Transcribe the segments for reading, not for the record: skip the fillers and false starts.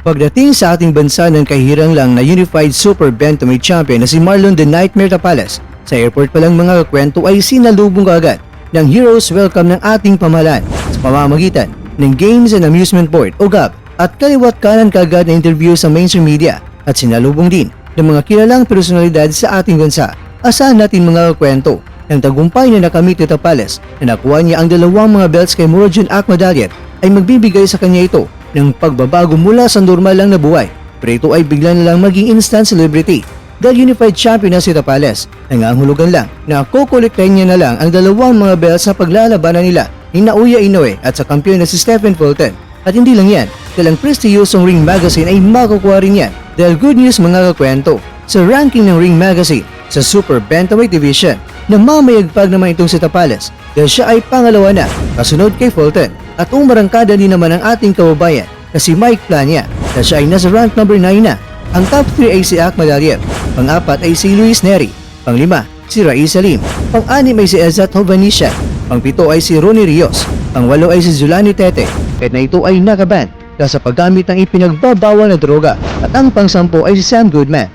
Pagdating sa ating bansa ng kahirang lang na Unified Super Bantamweight Champion na si Marlon The Nightmare Tapales, sa airport pa lang mga kakwento ay sinalubong kaagad ng Heroes Welcome ng ating pamahalaan sa pamamagitan ng Games and Amusement Board o GAB at kaliwat kanan kaagad na interview sa mainstream media at sinalubong din ng mga kilalang personalidad sa ating bansa. Asahan natin mga kakwento ng tagumpay na nakamit ni Tapales na nakuha niya ang dalawang mga belts kay Murodjun Akmadalian ay magbibigay sa kanya ito ng pagbabago mula sa normal lang na buhay, pero ito ay bigla na lang maging instant celebrity dahil Unified Champion na si Tapales. Nangangahulugan lang na kukolektahin niya na lang ang dalawang mga belts sa paglalabanan nila ni Naoya Inoue at sa kampiyon na si Stephen Fulton. At hindi lang yan, dahil ang prestiyosong Ring Magazine ay makukuha rin yan dahil good news mga kakwento, sa ranking ng Ring Magazine sa Super Bantamweight Division na mamayagpag naman itong si Tapales dahil siya ay pangalawa na kasunod kay Fulton. At umarangkada din naman ang ating kababayan na si Mike Plania na siya ay nasa rank number 9 na. Ang top 3 ay si Akmadalian, pang-4 ay si Luis Neri, pang-5 si Raiz Salim, pang-6 ay si Ezat Hovanesian, pang-7 ay si Ronnie Rios, pang-8 ay si Zulani Tete, kahit na ito ay nakaban dahil sa paggamit ng ipinagbabawal na droga, at ang pang-10 ay si Sam Goodman.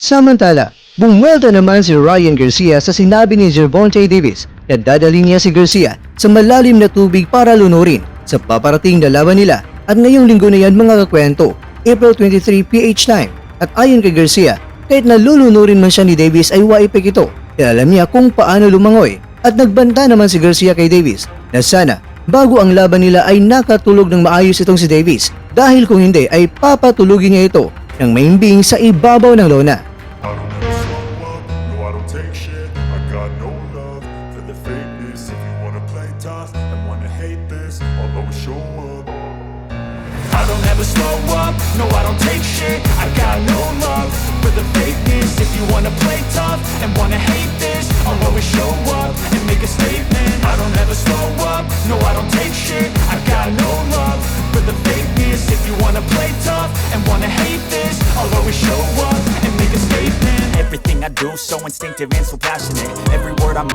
Samantala, bumwelta naman si Ryan Garcia sa sinabi ni Gervonta Davis na dadalhin niya si Garcia sa malalim na tubig para lunurin sa paparating na laban nila. At ngayong linggo na yan mga kakwento, April 23 PH time. At ayon kay Garcia, kahit nalulunurin man siya ni Davis ay waipik ito dahil alam niya kung paano lumangoy. At nagbanta naman si Garcia kay Davis na sana bago ang laban nila ay nakatulog ng maayos itong si Davis dahil kung hindi ay papatulugin niya ito ng maimbing sa ibabaw ng lona. Slow up, no I don't take shit. I got no love for the fakeness. If you wanna play tough and wanna hate this, I'll always show up and make a statement. I don't ever slow up, no I don't take shit. I got no love for the fakeness. If you wanna play tough and wanna hate this, I'll always show up and make a statement. Everything I do so instinctive and so passionate. Every word I'm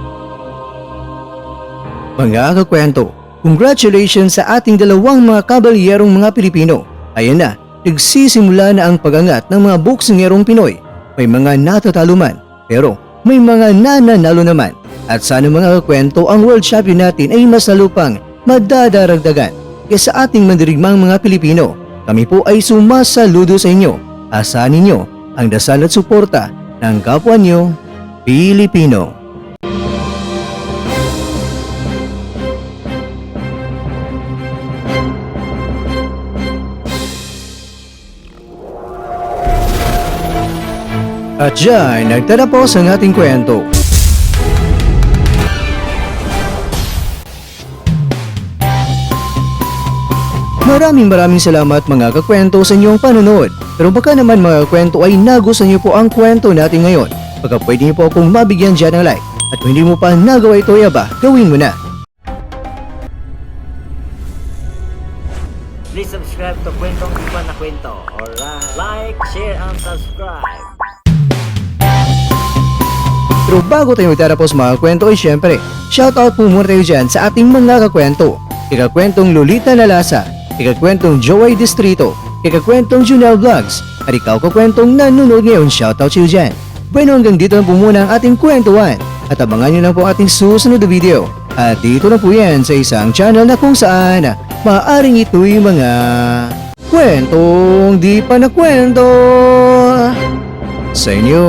Mga kakwento, congratulations sa ating dalawang mga kabalyerong mga Pilipino. Ayan na, nagsisimula na ang pagangat ng mga boksingerong Pinoy. May mga natatalo man, pero may mga nananalo naman. At sana mga kakwento ang world champion natin ay mas lalo pang madadaragdagan. Kaya sa ating mandirigmang mga Pilipino, kami po ay sumasaludo sa inyo. Asahan ninyo ang dasal at suporta ng kapwa nyo, Pilipino. At dyan, nagtatapos ang ating kwento. Maraming salamat mga kakwento sa inyong panonood. Pero baka naman mga kakwento ay nagustuhan niyo po ang kwento natin ngayon. Baka pwede niyo po akong mabigyan dyan ng like. At kung hindi mo pa nagawa ito yaba, gawin mo na. Please subscribe to Kwentong Iba na Kwento. Alright, like, share, and subscribe. Pero bago tayo magtatapos mga kwento ay syempre, shoutout po muna tayo dyan sa ating mga kakwento. Kikakwentong Lolita Nalasa, kikakwentong Joey Distrito, kikakwentong Junel Vlogs, at ikaw kakwentong nanonood ngayon, shoutout sa'yo dyan. Bueno, hanggang dito na po muna ang ating kwentuhan at abangan nyo lang po ating susunod na video. At dito na po yan sa isang channel na kung saan maaaring ito'y mga kwentong di pa na kwento sa inyo.